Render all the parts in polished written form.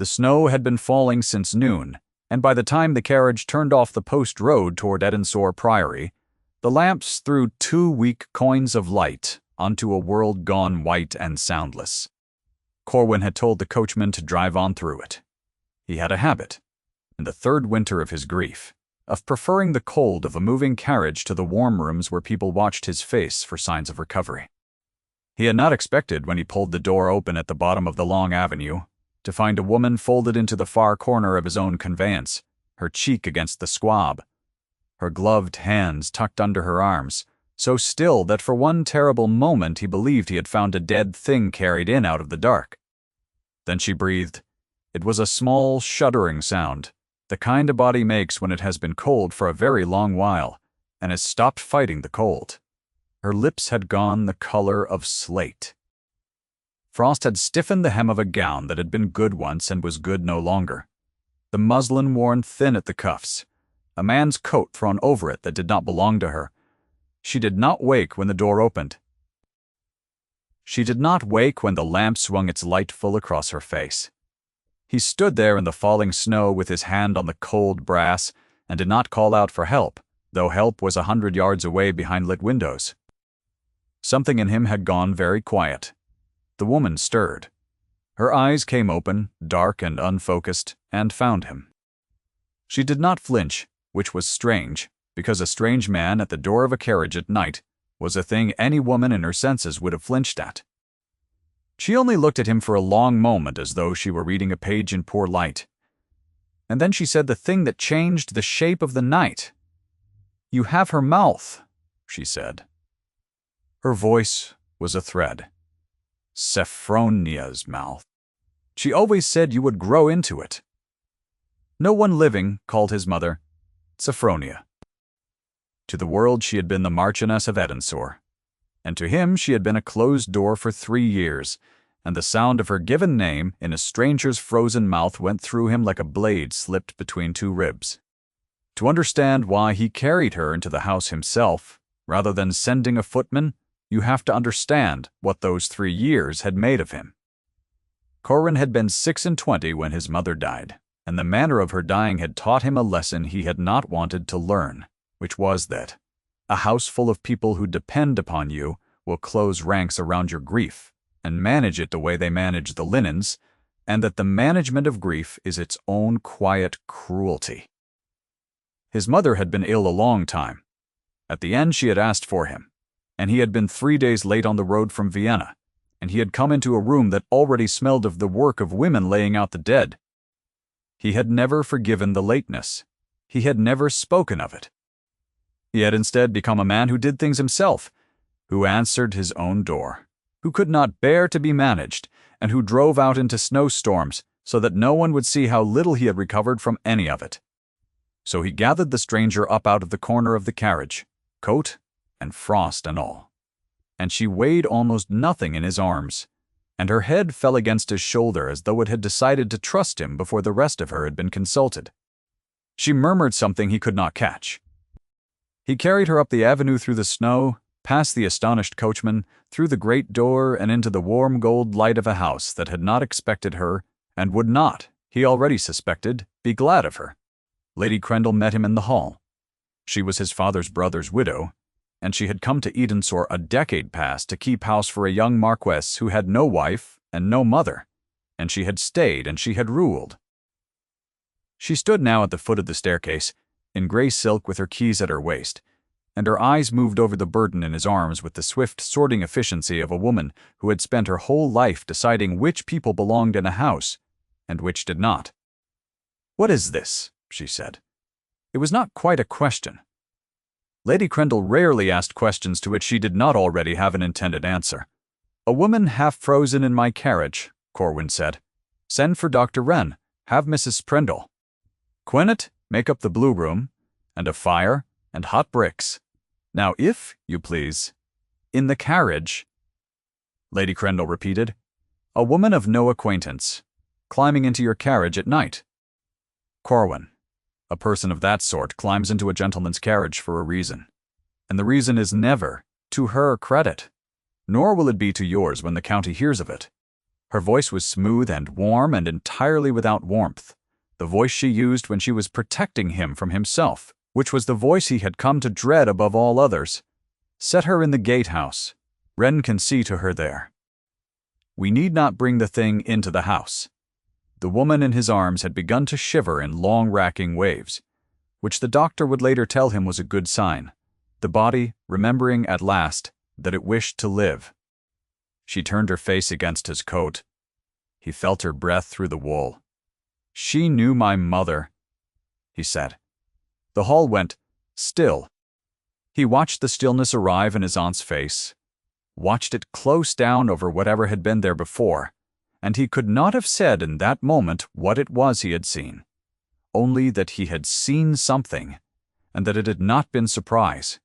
The snow had been falling since noon, and by the time the carriage turned off the post road toward Edensor Priory, the lamps threw 2 weak coins of light onto a world gone white and soundless. Corwin had told the coachman to drive on through it. He had a habit, in the 3rd winter of his grief, of preferring the cold of a moving carriage to the warm rooms where people watched his face for signs of recovery. He had not expected, when he pulled the door open at the bottom of the long avenue, to find a woman folded into the far corner of his own conveyance, her cheek against the squab, her gloved hands tucked under her arms, so still that for one terrible moment he believed he had found a dead thing carried in out of the dark. Then she breathed. It was a small, shuddering sound, the kind a body makes when it has been cold for a very long while, and has stopped fighting the cold. Her lips had gone the color of slate. Frost had stiffened the hem of a gown that had been good once and was good no longer, the muslin worn thin at the cuffs, a man's coat thrown over it that did not belong to her. She did not wake when the door opened. She did not wake when the lamp swung its light full across her face. He stood there in the falling snow with his hand on the cold brass and did not call out for help, though help was 100 yards away behind lit windows. Something in him had gone very quiet. The woman stirred. Her eyes came open, dark and unfocused, and found him. She did not flinch, which was strange, because a strange man at the door of a carriage at night was a thing any woman in her senses would have flinched at. She only looked at him for a long moment as though she were reading a page in poor light. And then she said the thing that changed the shape of the night. "You have her mouth," she said. Her voice was a thread. Sephronia's mouth. She always said you would grow into it. No one living called his mother Sophronia. To the world she had been the Marchioness of Edensor, and to him she had been a closed door for 3 years, and the sound of her given name in a stranger's frozen mouth went through him like a blade slipped between 2 ribs. To understand why he carried her into the house himself, rather than sending a footman, you have to understand what those 3 years had made of him. Corwin had been 26 when his mother died, and the manner of her dying had taught him a lesson he had not wanted to learn, which was that a house full of people who depend upon you will close ranks around your grief and manage it the way they manage the linens, and that the management of grief is its own quiet cruelty. His mother had been ill a long time. At the end she had asked for him, and he had been 3 days late on the road from Vienna, and he had come into a room that already smelled of the work of women laying out the dead. He had never forgiven the lateness. He had never spoken of it. He had instead become a man who did things himself, who answered his own door, who could not bear to be managed, and who drove out into snowstorms so that no one would see how little he had recovered from any of it. So he gathered the stranger up out of the corner of the carriage, coat and frost and all, and she weighed almost nothing in his arms, and her head fell against his shoulder as though it had decided to trust him before the rest of her had been consulted. She murmured something he could not catch. He carried her up the avenue through the snow, past the astonished coachman, through the great door and into the warm gold light of a house that had not expected her and would not, he already suspected, be glad of her. Lady Crendell met him in the hall. She was his father's brother's widow, and she had come to Edensor a decade past to keep house for a young Marquess who had no wife and no mother, and she had stayed and she had ruled. She stood now at the foot of the staircase, in grey silk with her keys at her waist, and her eyes moved over the burden in his arms with the swift sorting efficiency of a woman who had spent her whole life deciding which people belonged in a house and which did not. "What is this?" she said. It was not quite a question. Lady Crendell rarely asked questions to which she did not already have an intended answer. "A woman half frozen in my carriage," Corwin said. "Send for Dr. Wren. Have Mrs. Prendell. Quennet, make up the blue room, and a fire, and hot bricks. Now, if you please, in the carriage." Lady Crendell repeated, "A woman of no acquaintance, climbing into your carriage at night." Corwin. A person of that sort climbs into a gentleman's carriage for a reason, and the reason is never to her credit, nor will it be to yours when the county hears of it. Her voice was smooth and warm and entirely without warmth, the voice she used when she was protecting him from himself, which was the voice he had come to dread above all others. Set her in the gatehouse. Wren can see to her there. We need not bring the thing into the house. The woman in his arms had begun to shiver in long racking waves, which the doctor would later tell him was a good sign, the body remembering at last that it wished to live. She turned her face against his coat. He felt her breath through the wool. "She knew my mother," he said. The hall went still. He watched the stillness arrive in his aunt's face, watched it close down over whatever had been there before, and he could not have said in that moment what it was he had seen, only that he had seen something, and that it had not been surprise.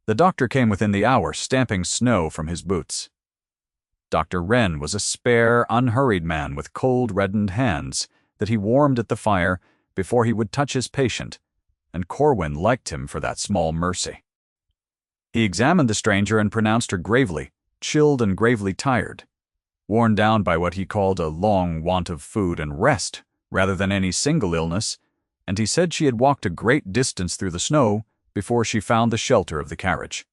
The doctor came within the hour, stamping snow from his boots. Dr. Wren was a spare, unhurried man with cold, reddened hands that he warmed at the fire before he would touch his patient, and Corwin liked him for that small mercy. He examined the stranger and pronounced her gravely, chilled and gravely tired, worn down by what he called a long want of food and rest rather than any single illness, and he said she had walked a great distance through the snow before she found the shelter of the carriage.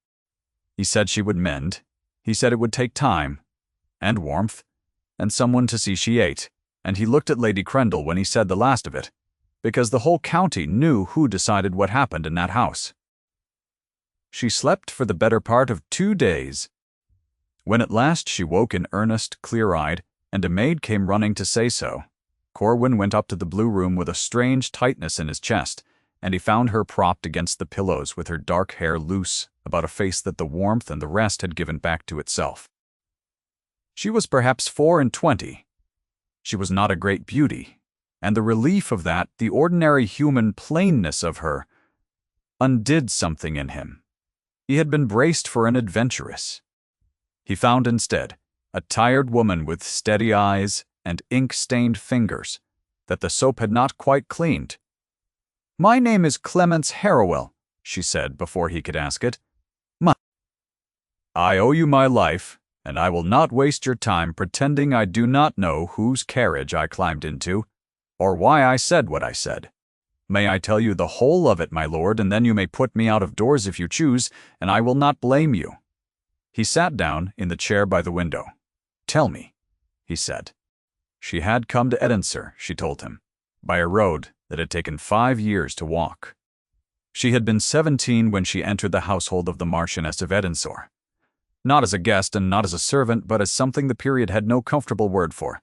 He said she would mend. He said it would take time, and warmth, and someone to see she ate, and he looked at Lady Crendell when he said the last of it, because the whole county knew who decided what happened in that house. She slept for the better part of 2 days. When at last she woke in earnest, clear-eyed, and a maid came running to say so, Corwin went up to the blue room with a strange tightness in his chest, and he found her propped against the pillows with her dark hair loose about a face that the warmth and the rest had given back to itself. She was perhaps 24. She was not a great beauty, and the relief of that, the ordinary human plainness of her, undid something in him. He had been braced for an adventuress. He found instead a tired woman with steady eyes and ink-stained fingers that the soap had not quite cleaned. "My name is Clemence Harrowell," she said before he could ask it. "I owe you my life, and I will not waste your time pretending I do not know whose carriage I climbed into, or why I said what I said. May I tell you the whole of it, my lord, and then you may put me out of doors if you choose, and I will not blame you." He sat down in the chair by the window. "Tell me," he said. She had come to Edinburgh, she told him, by a road that had taken 5 years to walk. She had been 17 when she entered the household of the Marchioness of Edinburgh. Not as a guest and not as a servant, but as something the period had no comfortable word for.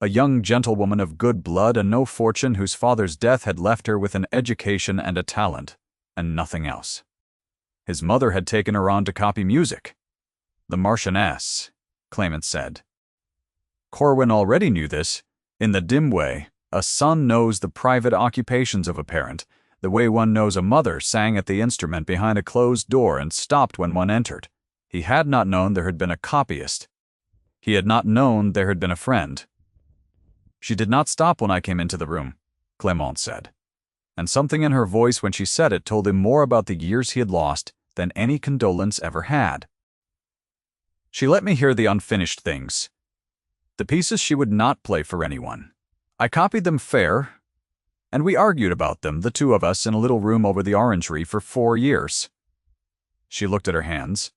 A young gentlewoman of good blood and no fortune whose father's death had left her with an education and a talent, and nothing else. His mother had taken her on to copy music. The Marchioness, Clemence said. Corwin already knew this. In the dim way, a son knows the private occupations of a parent, the way one knows a mother sang at the instrument behind a closed door and stopped when one entered. He had not known there had been a copyist. He had not known there had been a friend. "She did not stop when I came into the room," Clemence said, and something in her voice when she said it told him more about the years he had lost than any condolence ever had. "She let me hear the unfinished things, the pieces she would not play for anyone. I copied them fair, and we argued about them, the two of us, in a little room over the orangery for 4 years. She looked at her hands.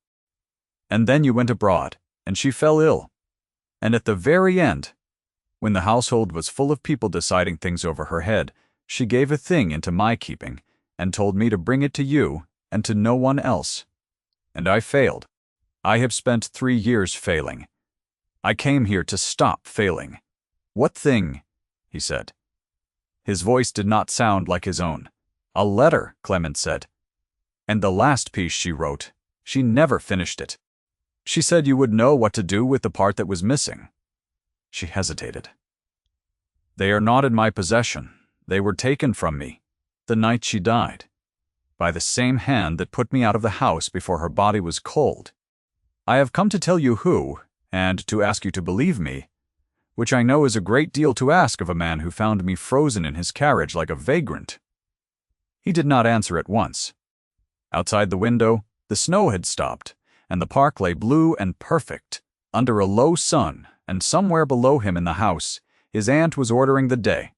And then you went abroad, and she fell ill. And at the very end, when the household was full of people deciding things over her head, she gave a thing into my keeping, and told me to bring it to you, and to no one else. And I failed. I have spent 3 years failing. I came here to stop failing." "What thing?" he said. His voice did not sound like his own. "A letter," Clemence said. "And the last piece she wrote, she never finished it. She said you would know what to do with the part that was missing." She hesitated. "They are not in my possession. They were taken from me, the night she died, by the same hand that put me out of the house before her body was cold. I have come to tell you who, and to ask you to believe me, which I know is a great deal to ask of a man who found me frozen in his carriage like a vagrant." He did not answer at once. Outside the window, the snow had stopped, and the park lay blue and perfect, under a low sun and somewhere below him in the house, his aunt was ordering the day,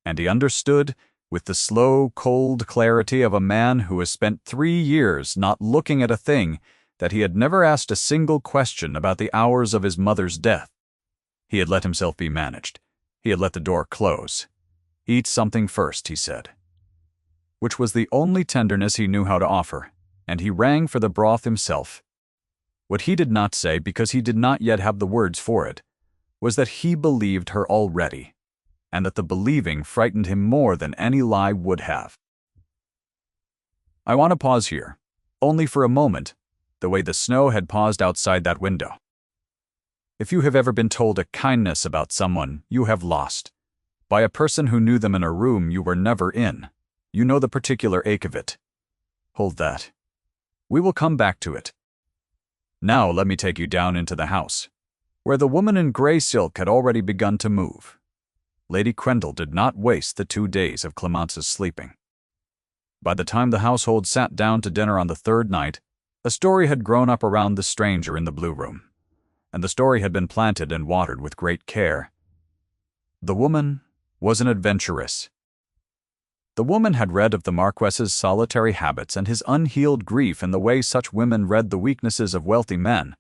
and he understood, with the slow, cold clarity of a man who has spent 3 years not looking at a thing, that he had never asked a single question about the hours of his mother's death. He had let himself be managed. He had let the door close. "Eat something first," he said, which was the only tenderness he knew how to offer, and he rang for the broth himself. What he did not say, because he did not yet have the words for it, was that he believed her already, and that the believing frightened him more than any lie would have. I want to pause here, only for a moment, the way the snow had paused outside that window. If you have ever been told a kindness about someone you have lost, by a person who knew them in a room you were never in, you know the particular ache of it. Hold that. We will come back to it. Now let me take you down into the house, where the woman in gray silk had already begun to move. Lady Crendell did not waste the 2 days of Clemence's sleeping. By the time the household sat down to dinner on the 3rd night, a story had grown up around the stranger in the blue room, and the story had been planted and watered with great care. The woman was an adventuress. The woman had read of the Marquess's solitary habits and his unhealed grief in the way such women read the weaknesses of wealthy men,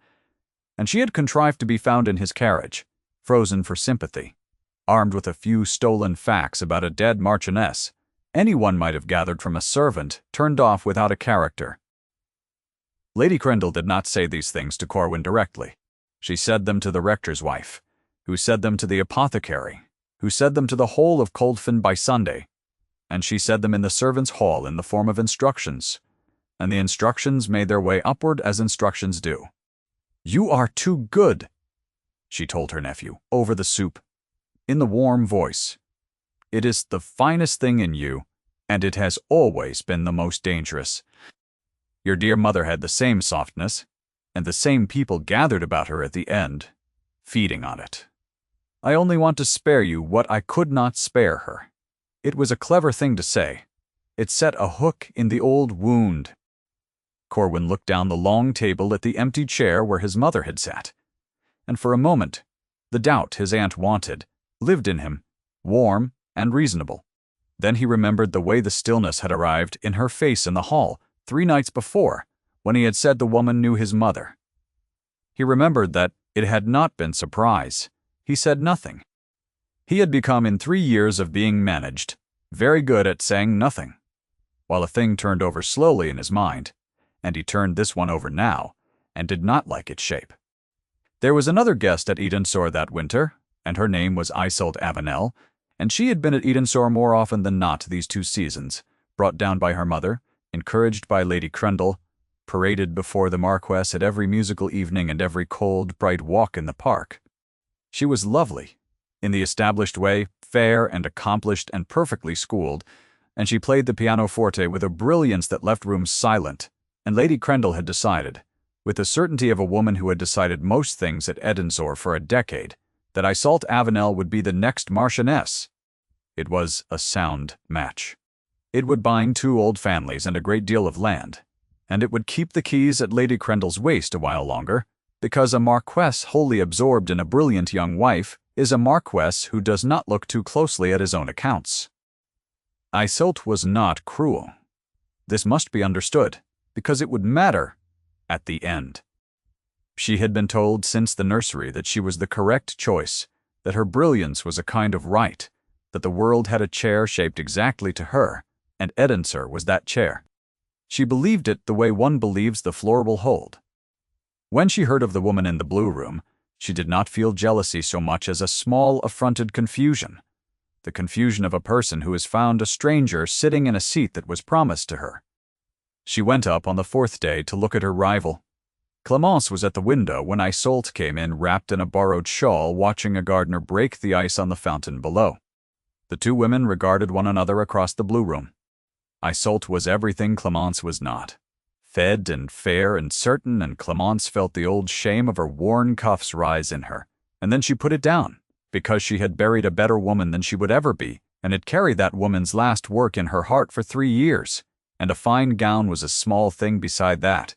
and she had contrived to be found in his carriage, frozen for sympathy, armed with a few stolen facts about a dead marchioness anyone might have gathered from a servant turned off without a character. Lady Crendell did not say these things to Corwin directly. She said them to the rector's wife, who said them to the apothecary, who said them to the whole of Coldfen by Sunday, and she said them in the servants' hall in the form of instructions, and the instructions made their way upward as instructions do. "You are too good," she told her nephew, over the soup, in the warm voice. "It is the finest thing in you, and it has always been the most dangerous. Your dear mother had the same softness, and the same people gathered about her at the end, feeding on it. I only want to spare you what I could not spare her." It was a clever thing to say. It set a hook in the old wound. Corwin looked down the long table at the empty chair where his mother had sat, and for a moment, the doubt his aunt wanted lived in him, warm and reasonable. Then he remembered the way the stillness had arrived in her face in the hall 3 nights before, when he had said the woman knew his mother. He remembered that it had not been surprise. He said nothing. He had become, in 3 years of being managed, very good at saying nothing. While a thing turned over slowly in his mind, and he turned this one over now, and did not like its shape. There was another guest at Edensor that winter, and her name was Isolde Avenel, and she had been at Edensor more often than not these 2 seasons, brought down by her mother, encouraged by Lady Crendell, paraded before the Marquess at every musical evening and every cold, bright walk in the park. She was lovely, in the established way, fair and accomplished and perfectly schooled, and she played the pianoforte with a brilliance that left rooms silent, and Lady Crendell had decided, with the certainty of a woman who had decided most things at Edensor for a decade, that Isolde Avenel would be the next Marchioness. It was a sound match. It would bind 2 old families and a great deal of land, and it would keep the keys at Lady Crendell's waist a while longer, because a Marquess wholly absorbed in a brilliant young wife is a Marquess who does not look too closely at his own accounts. Isolde was not cruel. This must be understood, because it would matter at the end. She had been told since the nursery that she was the correct choice, that her brilliance was a kind of right, that the world had a chair shaped exactly to her, and Edensor was that chair. She believed it the way one believes the floor will hold. When she heard of the woman in the blue room, she did not feel jealousy so much as a small, affronted confusion, the confusion of a person who has found a stranger sitting in a seat that was promised to her. She went up on the 4th day to look at her rival. Clemence was at the window when Isolde came in wrapped in a borrowed shawl, watching a gardener break the ice on the fountain below. The 2 women regarded one another across the blue room. Isolde was everything Clemence was not. Fed and fair and certain, and Clemence felt the old shame of her worn cuffs rise in her, and then she put it down, because she had buried a better woman than she would ever be, and had carried that woman's last work in her heart for 3 years, and a fine gown was a small thing beside that.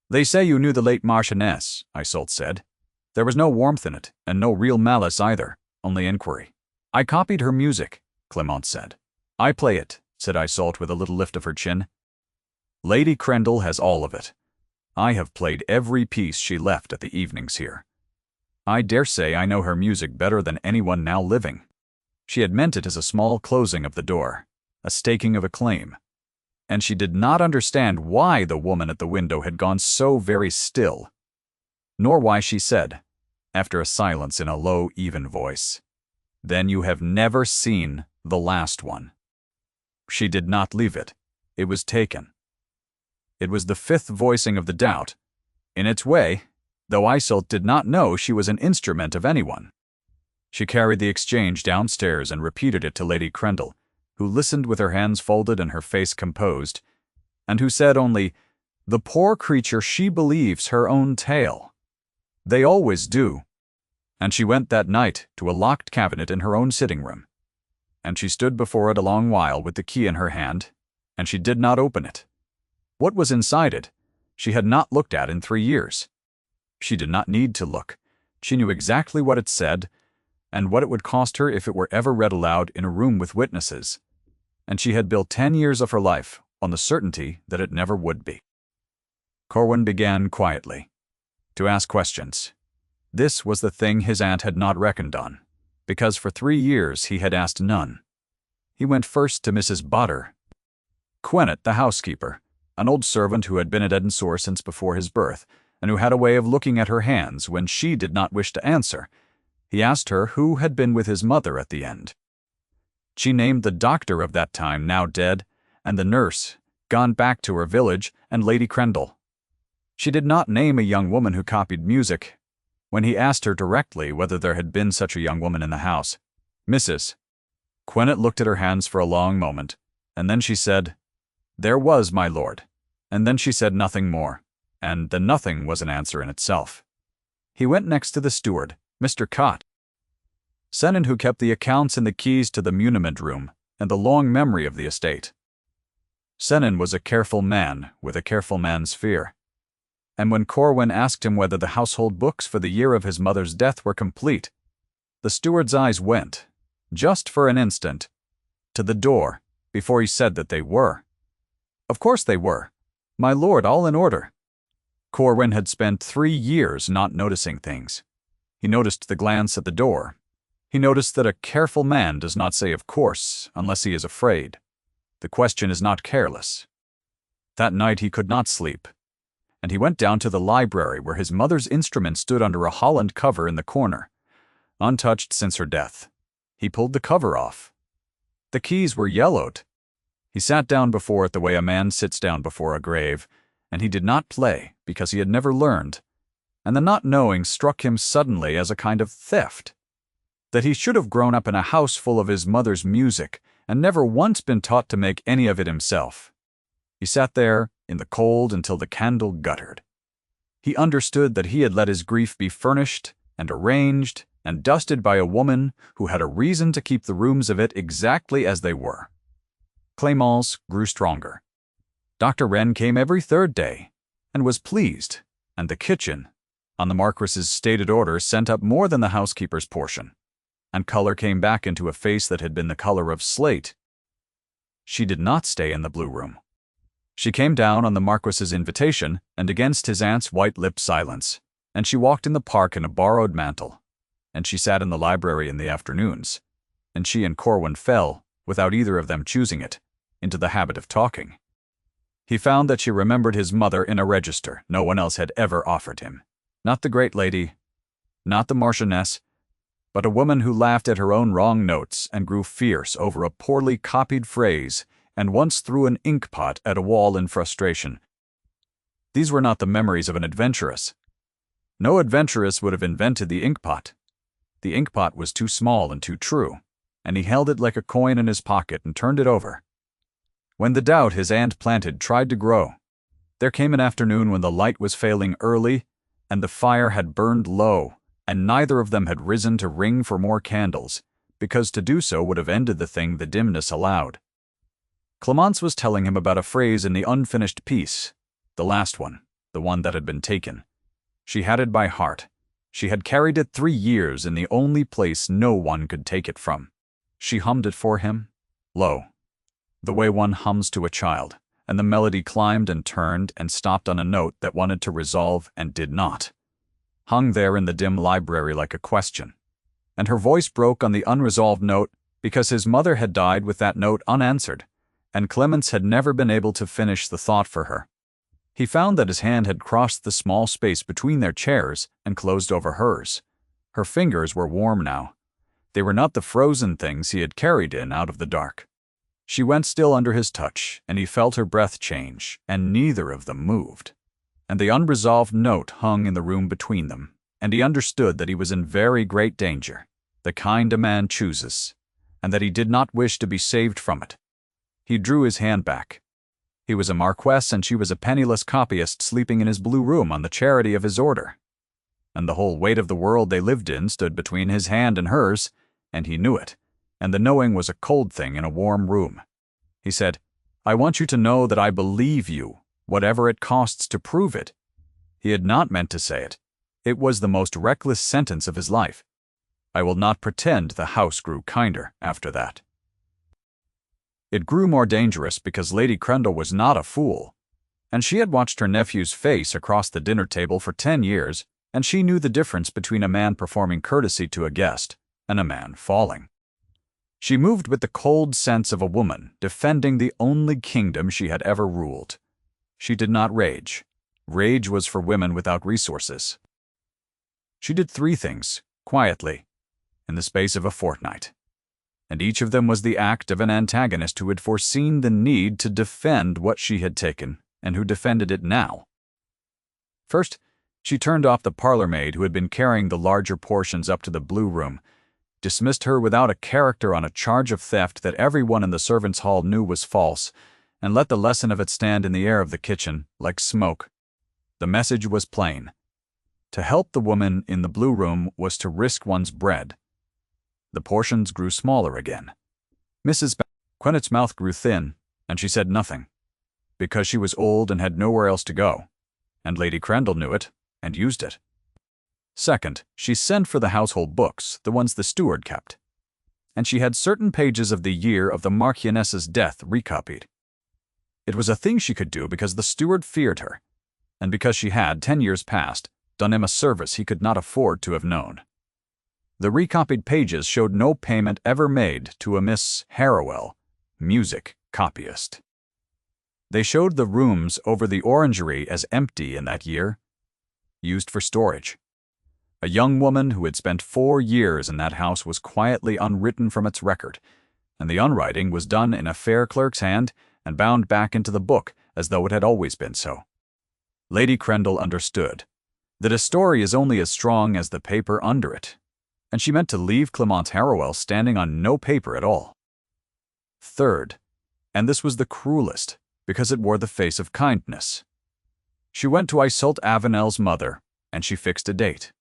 "They say you knew the late Marchioness," Isolde said. There was no warmth in it, and no real malice either, only inquiry. "I copied her music," Clemence said. "I play it," said Iseult with a little lift of her chin. "Lady Crendel has all of it. I have played every piece she left at the evenings here. I dare say I know her music better than anyone now living." She had meant it as a small closing of the door, a staking of a claim, and she did not understand why the woman at the window had gone so very still, nor why she said, after a silence in a low, even voice, "Then you have never seen the last one." She did not leave it. It was taken. It was the fifth voicing of the doubt, in its way, though Iseult did not know she was an instrument of anyone. She carried the exchange downstairs and repeated it to Lady Crendel, who listened with her hands folded and her face composed, and who said only, "The poor creature, she believes her own tale. They always do." And she went that night to a locked cabinet in her own sitting room, and she stood before it a long while with the key in her hand, and she did not open it. What was inside it, she had not looked at in 3 years. She did not need to look. She knew exactly what it said, and what it would cost her if it were ever read aloud in a room with witnesses, and she had built 10 years of her life on the certainty that it never would be. Corwin began quietly to ask questions. This was the thing his aunt had not reckoned on, because for 3 years he had asked none. He went first to Mrs. Botter, Quennet, the housekeeper, an old servant who had been at Edensor since before his birth, and who had a way of looking at her hands when she did not wish to answer. He asked her who had been with his mother at the end. She named the doctor of that time, now dead, and the nurse, gone back to her village, and Lady Crendel. She did not name a young woman who copied music. When he asked her directly whether there had been such a young woman in the house, "Mrs." Quennet looked at her hands for a long moment, and then she said, "There was, my lord," and then she said nothing more, and the nothing was an answer in itself. He went next to the steward, Mr. Cott, Senan, who kept the accounts and the keys to the muniment room and the long memory of the estate. Senan was a careful man with a careful man's fear, and when Corwin asked him whether the household books for the year of his mother's death were complete, the steward's eyes went, just for an instant, to the door before he said that they were. Of course they were. My lord, all in order. Corwin had spent 3 years not noticing things. He noticed the glance at the door. He noticed that a careful man does not say of course unless he is afraid. The question is not careless. That night he could not sleep, and he went down to the library where his mother's instrument stood under a Holland cover in the corner, untouched since her death. He pulled the cover off. The keys were yellowed. He sat down before it the way a man sits down before a grave, and he did not play because he had never learned, and the not knowing struck him suddenly as a kind of theft. That he should have grown up in a house full of his mother's music and never once been taught to make any of it himself. He sat there in the cold until the candle guttered. He understood that he had let his grief be furnished and arranged and dusted by a woman who had a reason to keep the rooms of it exactly as they were. Clemence grew stronger. Dr. Wren came every 3rd day, and was pleased, and the kitchen, on the Marquess's stated order, sent up more than the housekeeper's portion, and color came back into a face that had been the color of slate. She did not stay in the blue room. She came down on the Marquess's invitation and against his aunt's white-lipped silence, and she walked in the park in a borrowed mantle, and she sat in the library in the afternoons, and she and Corwin fell, without either of them choosing it, into the habit of talking. He found that she remembered his mother in a register no one else had ever offered him. Not the great lady, not the Marchioness, but a woman who laughed at her own wrong notes and grew fierce over a poorly copied phrase and once threw an inkpot at a wall in frustration. These were not the memories of an adventuress. No adventuress would have invented the inkpot. The inkpot was too small and too true, and he held it like a coin in his pocket and turned it over. When the doubt his aunt planted tried to grow, there came an afternoon when the light was failing early and the fire had burned low, and neither of them had risen to ring for more candles, because to do so would have ended the thing the dimness allowed. Clemence was telling him about a phrase in the unfinished piece, the last one, the one that had been taken. She had it by heart, She had carried it 3 years in the only place no one could take it from. She hummed it for him, low, the way one hums to a child, and the melody climbed and turned and stopped on a note that wanted to resolve and did not. Hung there in the dim library like a question. And her voice broke on the unresolved note because his mother had died with that note unanswered, and Clemens had never been able to finish the thought for her. He found that his hand had crossed the small space between their chairs and closed over hers. Her fingers were warm now. They were not the frozen things he had carried in out of the dark. She went still under his touch, and he felt her breath change, and neither of them moved. And the unresolved note hung in the room between them, and he understood that he was in very great danger, the kind a man chooses, and that he did not wish to be saved from it. He drew his hand back. He was a Marquess and she was a penniless copyist sleeping in his blue room on the charity of his order. And the whole weight of the world they lived in stood between his hand and hers, and he knew it, and the knowing was a cold thing in a warm room. He said, "I want you to know that I believe you, whatever it costs to prove it." He had not meant to say it. It was the most reckless sentence of his life. I will not pretend the house grew kinder after that. It grew more dangerous because Lady Crendell was not a fool, and she had watched her nephew's face across the dinner table for 10 years, and she knew the difference between a man performing courtesy to a guest and a man falling. She moved with the cold sense of a woman defending the only kingdom she had ever ruled. She did not rage. Rage was for women without resources. She did 3 things, quietly, in the space of a fortnight, and each of them was the act of an antagonist who had foreseen the need to defend what she had taken and who defended it now. First, she turned off the parlor maid who had been carrying the larger portions up to the blue room, dismissed her without a character on a charge of theft that everyone in the servants' hall knew was false, and let the lesson of it stand in the air of the kitchen like smoke. The message was plain. To help the woman in the blue room was to risk one's bread. The portions grew smaller again. Mrs. Quennett's mouth grew thin, and she said nothing, because she was old and had nowhere else to go, and Lady Crendell knew it and used it. Second, she sent for the household books, the ones the steward kept, and she had certain pages of the year of the Marchioness's death recopied. It was a thing she could do because the steward feared her, and because she had, 10 years past, done him a service he could not afford to have known. The recopied pages showed no payment ever made to a Miss Harrowell, music copyist. They showed the rooms over the orangery as empty in that year, used for storage. A young woman who had spent 4 years in that house was quietly unwritten from its record, and the unwriting was done in a fair clerk's hand and bound back into the book as though it had always been so. Lady Crendell understood that a story is only as strong as the paper under it, and she meant to leave Clemence Harrowell standing on no paper at all. Third, and this was the cruelest, because it wore the face of kindness. She went to Iseult Avenel's mother, and she fixed a date.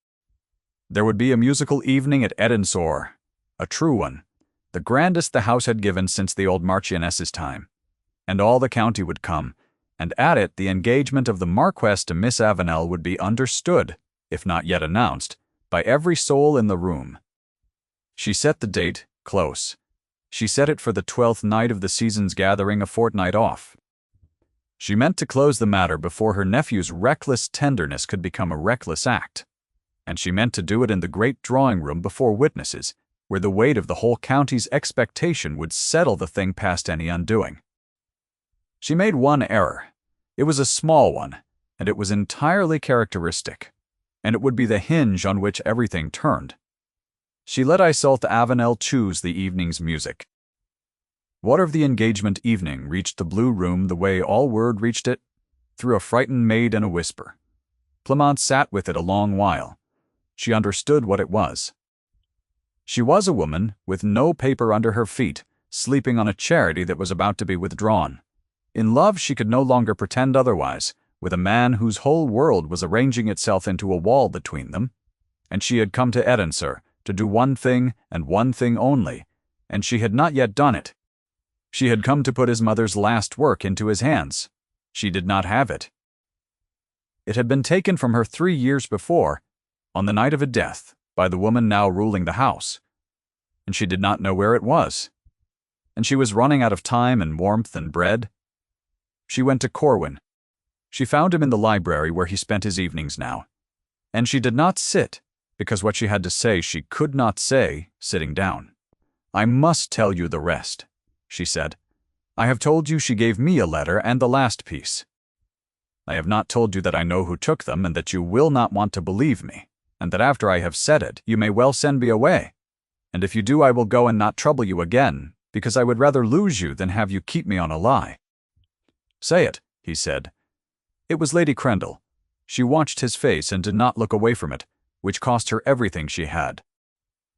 There would be a musical evening at Edensor, a true one, the grandest the house had given since the old Marchioness's time, and all the county would come, and at it the engagement of the Marquess to Miss Avenel would be understood, if not yet announced, by every soul in the room. She set the date close. She set it for the 12th night of the season's gathering, a fortnight off. She meant to close the matter before her nephew's reckless tenderness could become a reckless act, and she meant to do it in the great drawing-room before witnesses, where the weight of the whole county's expectation would settle the thing past any undoing. She made one error. It was a small one, and it was entirely characteristic, and it would be the hinge on which everything turned. She let Iseult Avenel choose the evening's music. What of the engagement evening reached the blue room the way all word reached it? Through a frightened maid and a whisper. Clemence sat with it a long while. She understood what it was. She was a woman with no paper under her feet, sleeping on a charity that was about to be withdrawn. In love she could no longer pretend otherwise, with a man whose whole world was arranging itself into a wall between them, and she had come to Edensor to do one thing and one thing only, and she had not yet done it. She had come to put his mother's last work into his hands. She did not have it. It had been taken from her 3 years before, on the night of a death, by the woman now ruling the house. And she did not know where it was. And she was running out of time and warmth and bread. She went to Corwin. She found him in the library where he spent his evenings now. And she did not sit, because what she had to say she could not say sitting down. "I must tell you the rest," she said. "I have told you she gave me a letter and the last piece. I have not told you that I know who took them and that you will not want to believe me, and that after I have said it, you may well send me away. And if you do, I will go and not trouble you again, because I would rather lose you than have you keep me on a lie." "Say it," he said. It was Lady Crendell. She watched his face and did not look away from it, which cost her everything she had.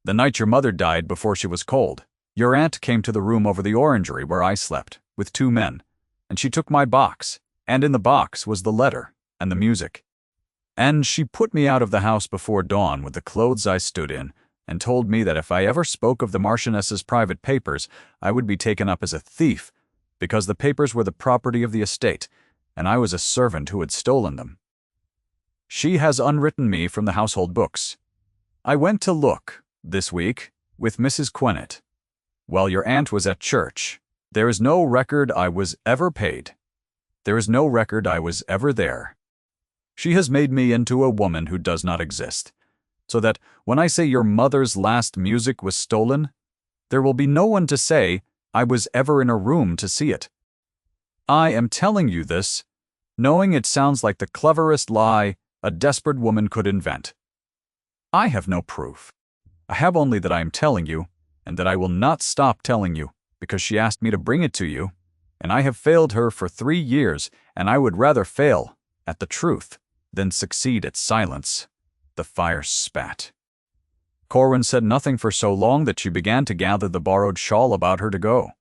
"The night your mother died before she was cold, your aunt came to the room over the orangery where I slept, with 2 men, and she took my box, and in the box was the letter and the music. And she put me out of the house before dawn with the clothes I stood in, and told me that if I ever spoke of the Marchioness's private papers, I would be taken up as a thief, because the papers were the property of the estate, and I was a servant who had stolen them. She has unwritten me from the household books. I went to look, this week, with Mrs. Quennet. While your aunt was at church, there is no record I was ever paid. There is no record I was ever there. She has made me into a woman who does not exist, so that when I say your mother's last music was stolen, there will be no one to say I was ever in a room to see it. I am telling you this, knowing it sounds like the cleverest lie a desperate woman could invent. I have no proof. I have only that I am telling you, and that I will not stop telling you, because she asked me to bring it to you, and I have failed her for 3 years, and I would rather fail at the truth than succeed at silence." The fire spat. Corwin said nothing for so long that she began to gather the borrowed shawl about her to go.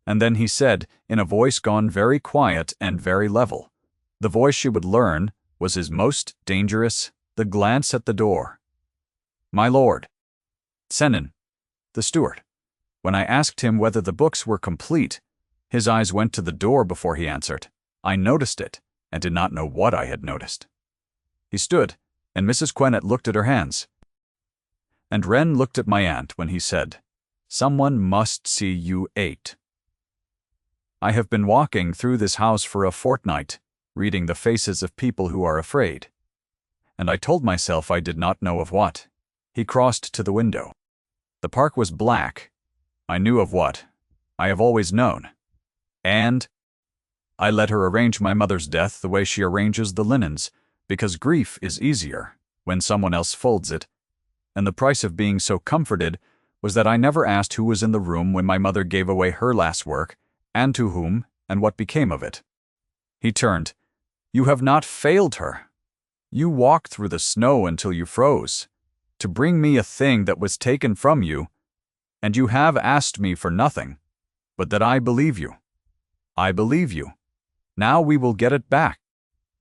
And then he said, in a voice gone very quiet and very level, the voice she would learn was his most dangerous, the glance at the door. "My lord, Senan, the steward, when I asked him whether the books were complete, his eyes went to the door before he answered. I noticed it, and did not know what I had noticed." He stood, and Mrs. Quennet looked at her hands. And Wren looked at my aunt when he said, "Someone must see you ate." I have been walking through this house for a fortnight, reading the faces of people who are afraid. And I told myself I did not know of what. He crossed to the window. The park was black. I knew of what. I have always known. And I let her arrange my mother's death the way she arranges the linens, because grief is easier when someone else folds it. And the price of being so comforted was that I never asked who was in the room when my mother gave away her last work, and to whom, and what became of it. He turned. "You have not failed her. You walked through the snow until you froze, to bring me a thing that was taken from you, and you have asked me for nothing, but that I believe you. I believe you. Now we will get it back."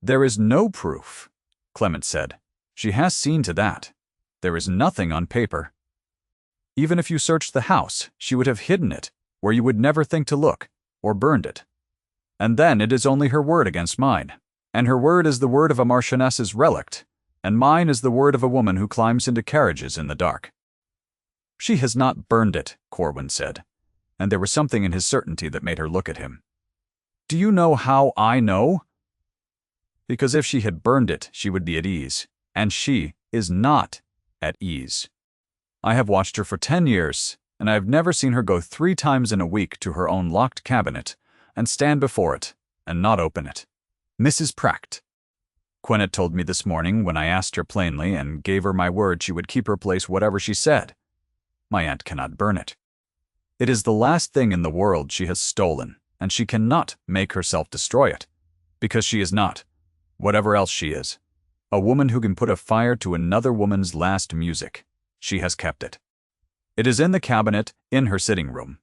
"There is no proof," Clement said. "She has seen to that. There is nothing on paper. Even if you searched the house, she would have hidden it, where you would never think to look, or burned it. And then it is only her word against mine, and her word is the word of a marchioness's relict, and mine is the word of a woman who climbs into carriages in the dark." "She has not burned it," Corwin said, and there was something in his certainty that made her look at him. "Do you know how I know?" "Because if she had burned it, she would be at ease, and she is not at ease. I have watched her for 10 years, and I have never seen her go 3 times in a week to her own locked cabinet, and stand before it, and not open it. Mrs. Pratt. Quennet told me this morning when I asked her plainly and gave her my word she would keep her place whatever she said. My aunt cannot burn it. It is the last thing in the world she has stolen, and she cannot make herself destroy it, because she is not, whatever else she is, a woman who can put a fire to another woman's last music. She has kept it. It is in the cabinet in her sitting room.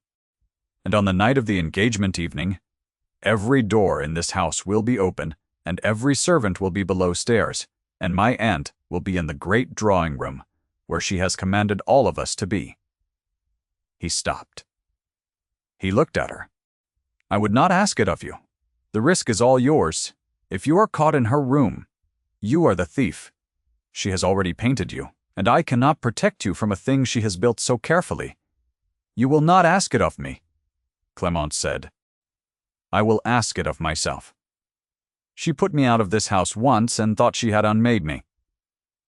And on the night of the engagement evening, every door in this house will be open, and every servant will be below stairs, and my aunt will be in the great drawing room, where she has commanded all of us to be." He stopped. He looked at her. "I would not ask it of you. The risk is all yours. If you are caught in her room, you are the thief. She has already painted you, and I cannot protect you from a thing she has built so carefully. You will not ask it of me, Clémence said. I will ask it of myself. She put me out of this house once and thought she had unmade me.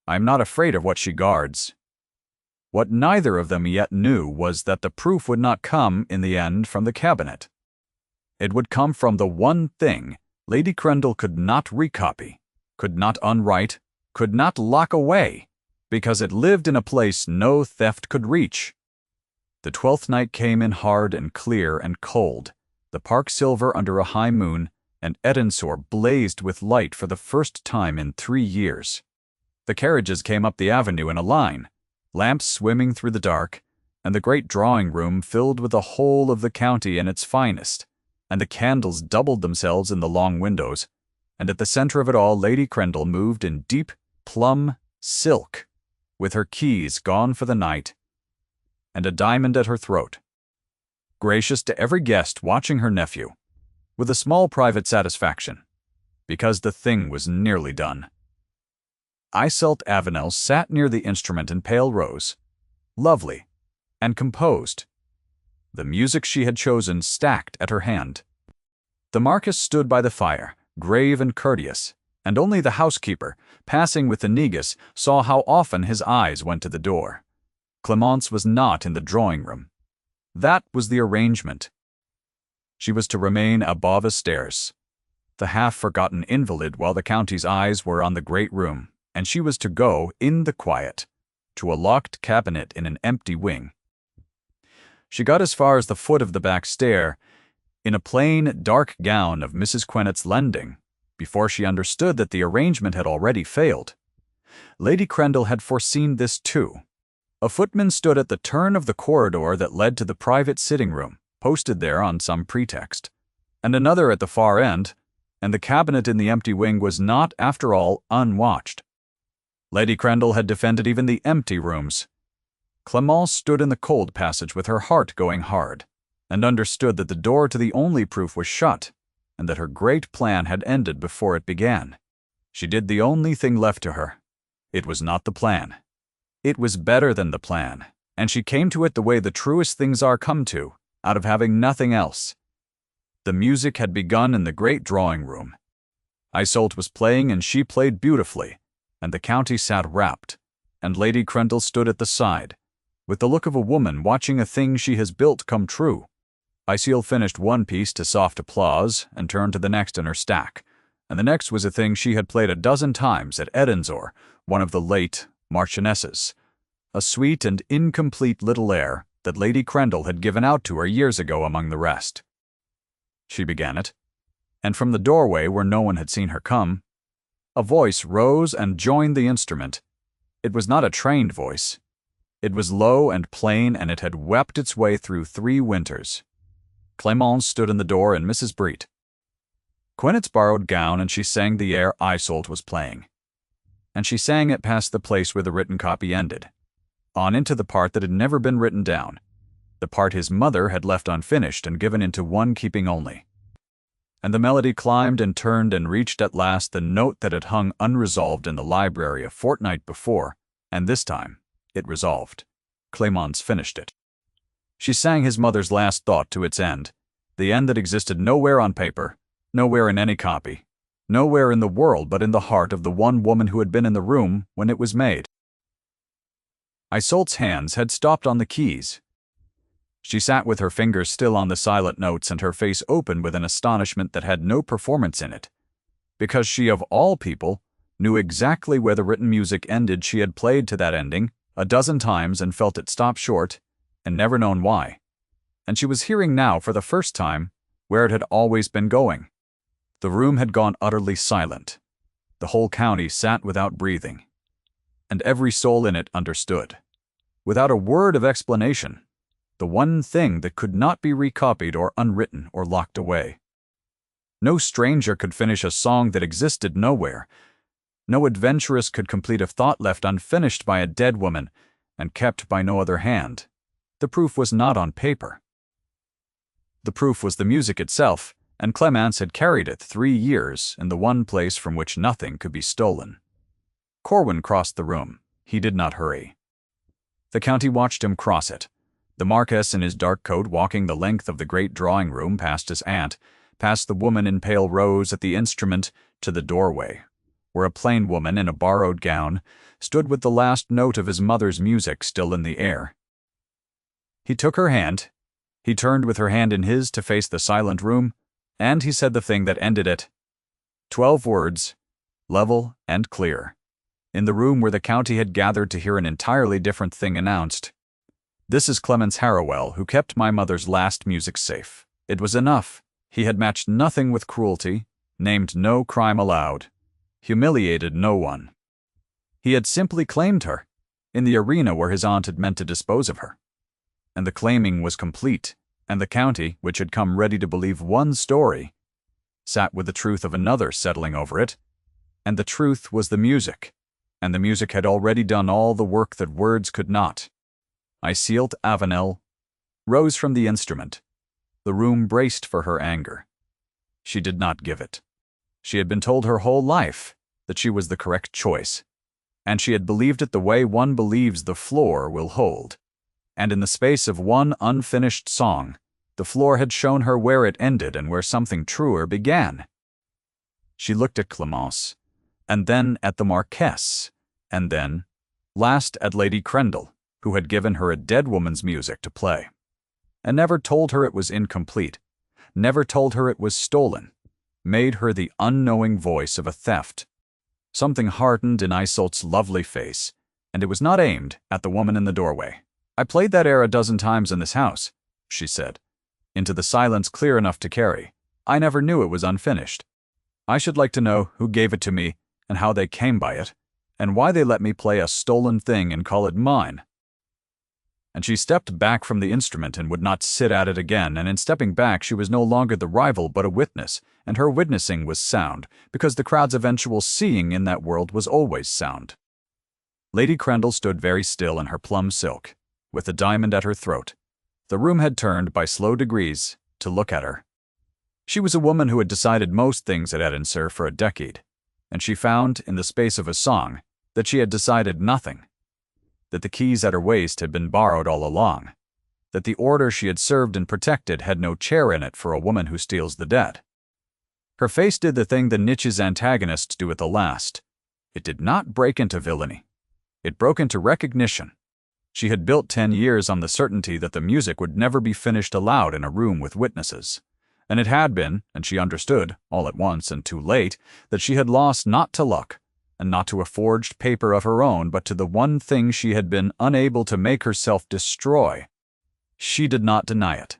I am not afraid of what she guards. What neither of them yet knew was that the proof would not come, in the end, from the cabinet. It would come from the one thing Lady Crendell could not recopy, could not unwrite, could not lock away, because it lived in a place no theft could reach. The 12th night came in hard and clear and cold, the park silver under a high moon, and Edensor blazed with light for the first time in 3 years. The carriages came up the avenue in a line, lamps swimming through the dark, and the great drawing-room filled with the whole of the county in its finest, and the candles doubled themselves in the long windows, and at the center of it all Lady Crendell moved in deep plum silk, with her keys gone for the night, and a diamond at her throat, gracious to every guest watching her nephew, with a small private satisfaction, because the thing was nearly done. Iseult Avenel sat near the instrument in pale rose, lovely and composed, the music she had chosen stacked at her hand. The Marquess stood by the fire, grave and courteous, and only the housekeeper, passing with the negus, saw how often his eyes went to the door. Clémence was not in the drawing-room. That was the arrangement. She was to remain above stairs, the half-forgotten invalid, while the county's eyes were on the great room, and she was to go, in the quiet, to a locked cabinet in an empty wing. She got as far as the foot of the back stair, in a plain, dark gown of Mrs. Quenet's lending, before she understood that the arrangement had already failed. Lady Crendell had foreseen this too. A footman stood at the turn of the corridor that led to the private sitting-room, posted there on some pretext, and another at the far end, and the cabinet in the empty wing was not, after all, unwatched. Lady Crendell had defended even the empty rooms. Clémence stood in the cold passage with her heart going hard, and understood that the door to the only proof was shut, and that her great plan had ended before it began. She did the only thing left to her. It was not the plan. It was better than the plan, and she came to it the way the truest things are come to, out of having nothing else. The music had begun in the great drawing-room. Iseult was playing, and she played beautifully, and the county sat rapt, and Lady Crendell stood at the side, with the look of a woman watching a thing she has built come true. Iseult finished one piece to soft applause, and turned to the next in her stack, and the next was a thing she had played a dozen times at Edensor, one of the late Marchionesses, a sweet and incomplete little air that Lady Crendell had given out to her years ago among the rest. She began it, and from the doorway where no one had seen her come, a voice rose and joined the instrument. It was not a trained voice. It was low and plain, and it had wept its way through 3 winters. Clémence stood in the door, and Mrs. Brete. Quenet's borrowed gown, and she sang the air Iseult was playing. And she sang it past the place where the written copy ended, on into the part that had never been written down, the part his mother had left unfinished and given into one keeping only. And the melody climbed and turned and reached at last the note that had hung unresolved in the library a fortnight before, and this time it resolved. Clémence finished it. She sang his mother's last thought to its end, the end that existed nowhere on paper, nowhere in any copy, nowhere in the world but in the heart of the one woman who had been in the room when it was made. Iseult's hands had stopped on the keys. She sat with her fingers still on the silent notes and her face open with an astonishment that had no performance in it, because she of all people knew exactly where the written music ended. She had played to that ending a dozen times and felt it stop short, and never known why. And she was hearing now for the first time where it had always been going. The room had gone utterly silent. The whole county sat without breathing, and every soul in it understood, without a word of explanation, the one thing that could not be recopied or unwritten or locked away. No stranger could finish a song that existed nowhere. No adventuress could complete a thought left unfinished by a dead woman and kept by no other hand. The proof was not on paper. The proof was the music itself, and Clémence had carried it 3 years in the one place from which nothing could be stolen. Corwin crossed the room. He did not hurry. The county watched him cross it. The Marquess in his dark coat walking the length of the great drawing room past his aunt, past the woman in pale rose at the instrument, to the doorway, where a plain woman in a borrowed gown stood with the last note of his mother's music still in the air. He took her hand. He turned with her hand in his to face the silent room, and he said the thing that ended it. 12 words, level and clear, in the room where the county had gathered to hear an entirely different thing announced. "This is Clemence Harrowell, who kept my mother's last music safe." It was enough. He had matched nothing with cruelty, named no crime aloud, humiliated no one. He had simply claimed her, in the arena where his aunt had meant to dispose of her. And the claiming was complete, and the county, which had come ready to believe one story, sat with the truth of another settling over it, and the truth was the music, and the music had already done all the work that words could not. Iseult Avenel rose from the instrument. The room braced for her anger. She did not give it. She had been told her whole life that she was the correct choice, and she had believed it the way one believes the floor will hold. And in the space of one unfinished song, the floor had shown her where it ended and where something truer began. She looked at Clemence, and then at the Marquess, and then, last, at Lady Crendell, who had given her a dead woman's music to play, and never told her it was incomplete, never told her it was stolen, made her the unknowing voice of a theft. Something hardened in Iseult's lovely face, and it was not aimed at the woman in the doorway. "I played that air a dozen times in this house," she said, into the silence clear enough to carry. "I never knew it was unfinished. I should like to know who gave it to me, and how they came by it, and why they let me play a stolen thing and call it mine." And she stepped back from the instrument and would not sit at it again, and in stepping back she was no longer the rival but a witness, and her witnessing was sound, because the crowd's eventual seeing in that world was always sound. Lady Crendell stood very still in her plum silk, with the diamond at her throat. The room had turned by slow degrees to look at her. She was a woman who had decided most things at Edinburgh for a decade, and she found, in the space of a song, that she had decided nothing, that the keys at her waist had been borrowed all along, that the order she had served and protected had no chair in it for a woman who steals the dead. Her face did the thing the niche's antagonists do at the last. It did not break into villainy. It broke into recognition. She had built 10 years on the certainty that the music would never be finished aloud in a room with witnesses. And it had been, and she understood, all at once and too late, that she had lost not to luck, and not to a forged paper of her own, but to the one thing she had been unable to make herself destroy. She did not deny it.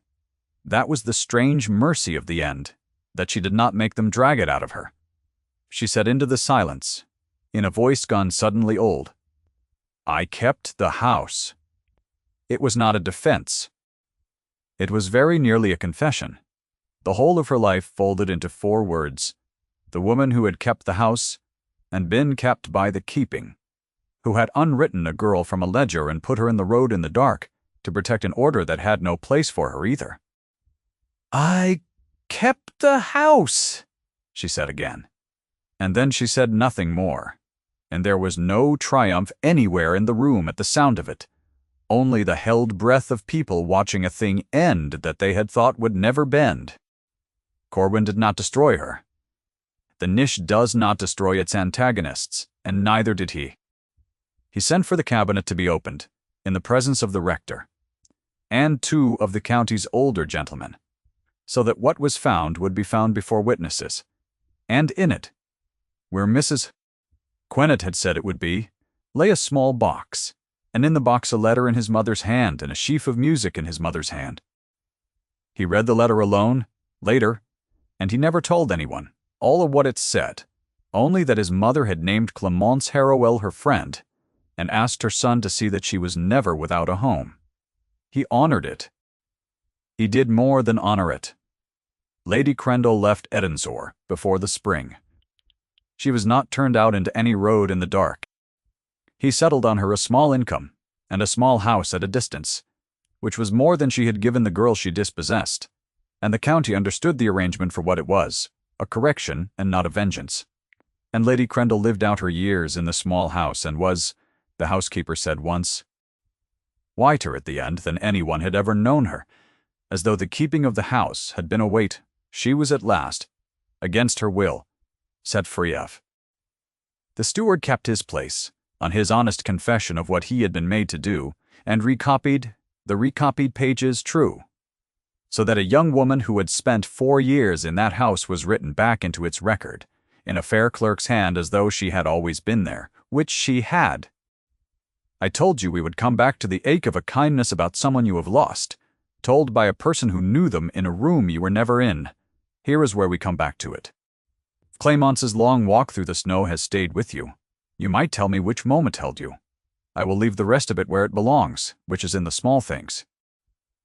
That was the strange mercy of the end, that she did not make them drag it out of her. She said into the silence, in a voice gone suddenly old, "I kept the house." It was not a defense. It was very nearly a confession. The whole of her life folded into 4 words. The woman who had kept the house and been kept by the keeping, who had unwritten a girl from a ledger and put her in the road in the dark to protect an order that had no place for her either. "I kept the house," she said again. And then she said nothing more, and there was no triumph anywhere in the room at the sound of it, only the held breath of people watching a thing end that they had thought would never bend. Corwin did not destroy her. The niche does not destroy its antagonists, and neither did he. He sent for the cabinet to be opened, in the presence of the rector, and 2 of the county's older gentlemen, so that what was found would be found before witnesses, and in it, where Mrs. Quennet had said it would be, lay a small box, and in the box a letter in his mother's hand and a sheaf of music in his mother's hand. He read the letter alone, later, and he never told anyone all of what it said, only that his mother had named Clemence Harrowell her friend, and asked her son to see that she was never without a home. He honored it. He did more than honor it. Lady Crendell left Edinburgh before the spring. She was not turned out into any road in the dark. He settled on her a small income and a small house at a distance, which was more than she had given the girl she dispossessed, and the county understood the arrangement for what it was, a correction and not a vengeance. And Lady Crendell lived out her years in the small house and was, the housekeeper said once, whiter at the end than anyone had ever known her, as though the keeping of the house had been a weight she was at last, against her will, set free of. The steward kept his place, on his honest confession of what he had been made to do, and recopied the recopied pages true, so that a young woman who had spent 4 years in that house was written back into its record, in a fair clerk's hand as though she had always been there, which she had. I told you we would come back to the ache of a kindness about someone you have lost, told by a person who knew them in a room you were never in. Here is where we come back to it. If Clemence's long walk through the snow has stayed with you, you might tell me which moment held you. I will leave the rest of it where it belongs, which is in the small things.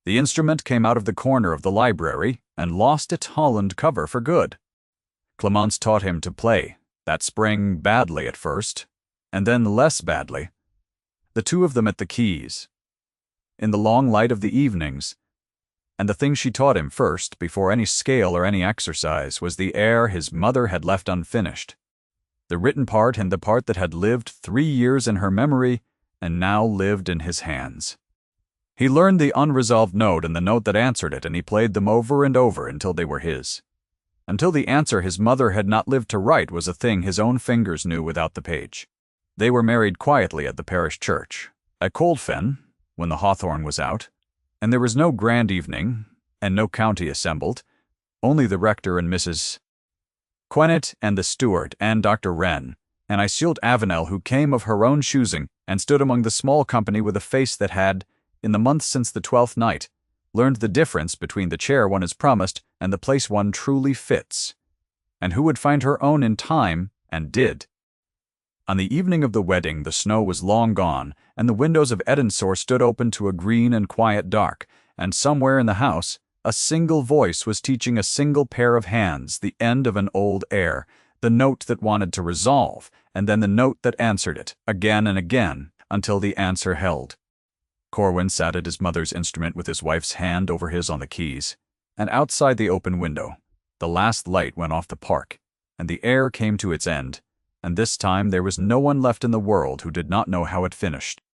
The instrument came out of the corner of the library and lost its holland cover for good. Clemence taught him to play, that spring badly at first, and then less badly. The two of them at the keys, in the long light of the evenings, and the thing she taught him first, before any scale or any exercise, was the air his mother had left unfinished, the written part and the part that had lived 3 years in her memory and now lived in his hands. He learned the unresolved note and the note that answered it, and he played them over and over until they were his. Until the answer his mother had not lived to write was a thing his own fingers knew without the page. They were married quietly at the parish church, at Coldfen, when the hawthorn was out, and there was no grand evening, and no county assembled, only the rector and Mrs. Quennet and the steward and Dr. Wren, and Iseult Avenel, who came of her own choosing, and stood among the small company with a face that had, in the month since the 12th night, learned the difference between the chair one is promised and the place one truly fits, and who would find her own in time, and did. On the evening of the wedding the snow was long gone, and the windows of Edensor stood open to a green and quiet dark, and somewhere in the house a single voice was teaching a single pair of hands the end of an old air, the note that wanted to resolve, and then the note that answered it, again and again, until the answer held. Corwin sat at his mother's instrument with his wife's hand over his on the keys, and outside the open window the last light went off the park, and the air came to its end, and this time there was no one left in the world who did not know how it finished.